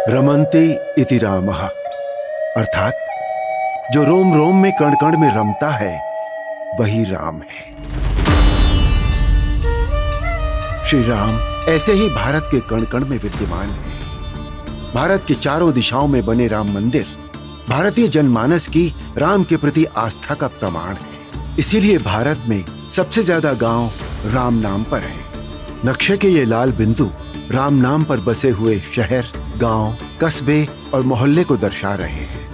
रमन्ते इति रामः, अर्थात जो रोम रोम में कण कण में रमता है वही राम है। श्री राम ऐसे ही भारत के कण कण में विद्यमान है। भारत की चारों दिशाओं में बने राम मंदिर भारतीय जनमानस की राम के प्रति आस्था का प्रमाण है। इसीलिए भारत में सबसे ज्यादा गांव राम नाम पर है। नक्शे के ये लाल बिंदु राम नाम पर बसे हुए शहर, गांव, कस्बे और मोहल्ले को दर्शा रहे हैं।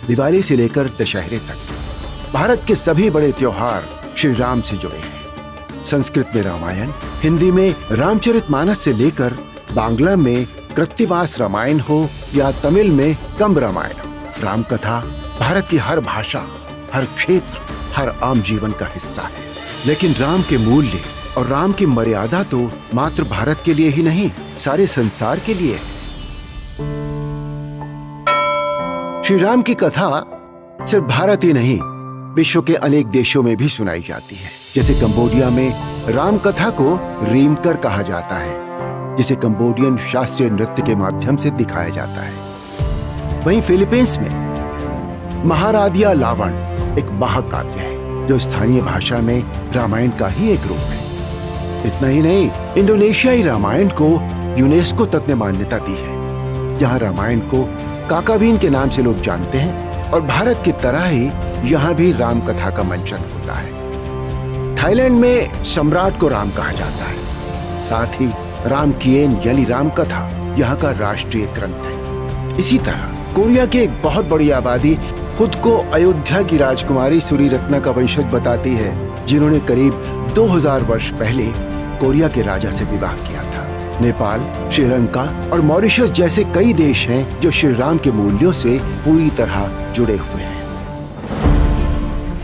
दिवाली से लेकर दशहरे तक भारत के सभी बड़े त्योहार श्री राम से जुड़े हैं। संस्कृत में रामायण, हिंदी में रामचरितमानस से लेकर बांग्ला में कृत्तिवास रामायण हो या तमिल में कंब रामायण हो, राम कथा भारत की हर भाषा, हर क्षेत्र, हर आम जीवन का हिस्सा है। लेकिन राम के मूल्य और राम की मर्यादा तो मात्र भारत के लिए ही नहीं, सारे संसार के लिए है। श्री राम की कथा सिर्फ भारत ही नहीं, विश्व के अनेक देशों में भी सुनाई जाती है। जैसे कंबोडिया में राम कथा को रीमकर कहा जाता है, जिसे कंबोडियन शास्त्रीय नृत्य के माध्यम से दिखाया जाता है। वहीं फिलीपींस में महारादिया लावण एक महाकाव्य है, जो स्थानीय भाषा में रामायण का ही एक रूप है। इतना ही नहीं, इंडोनेशियाई रामायण को यूनेस्को तक ने मान्यता दी है। यहाँ रामायण को काकावीन के नाम से लोग जानते हैं और भारत की तरह ही यहाँ भी राम कथा का मंचन होता है। थाईलैंड में सम्राट को राम कहा जाता है। साथ ही रामकिएन यानी राम कथा यहाँ का राष्ट्रीय ग्रंथ है। इसी तरह कोरिया की एक बहुत बड़ी आबादी खुद को अयोध्या की राजकुमारी सूरीरत्ना का वंशज बताती है, जिन्होंने करीब 2000 वर्ष पहले कोरिया के राजा से विवाह किया था। नेपाल, श्रीलंका और मॉरिशस जैसे कई देश हैं जो श्री राम के मूल्यों से पूरी तरह जुड़े हुए हैं।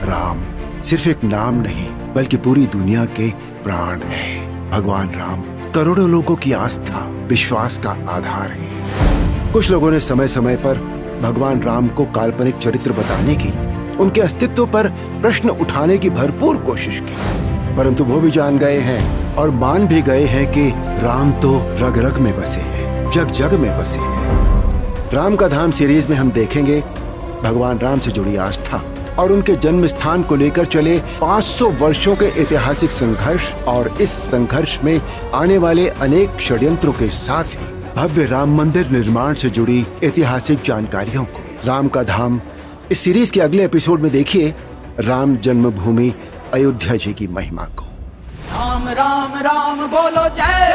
राम सिर्फ एक नाम नहीं, बल्कि पूरी दुनिया के प्राण है। भगवान राम करोड़ों लोगों की आस्था, विश्वास का आधार है। कुछ लोगों ने समय समय पर भगवान राम को काल्पनिक चरित्र बताने की, उनके अस्तित्व पर प्रश्न उठाने की भरपूर कोशिश की, परंतु वो भी जान गए हैं और मान भी गए हैं कि राम तो रग रग में बसे हैं, जग जग में बसे हैं। राम का धाम सीरीज में हम देखेंगे भगवान राम से जुड़ी आस्था और उनके जन्म स्थान को लेकर चले 500 वर्षों के ऐतिहासिक संघर्ष और इस संघर्ष में आने वाले अनेक षड्यंत्रों के साथ ही भव्य राम मंदिर निर्माण से जुड़ी ऐतिहासिक जानकारियों को। राम का धाम इस सीरीज के अगले एपिसोड में देखिए राम जन्मभूमि अयोध्या जी की महिमा को। राम राम राम बोलो जय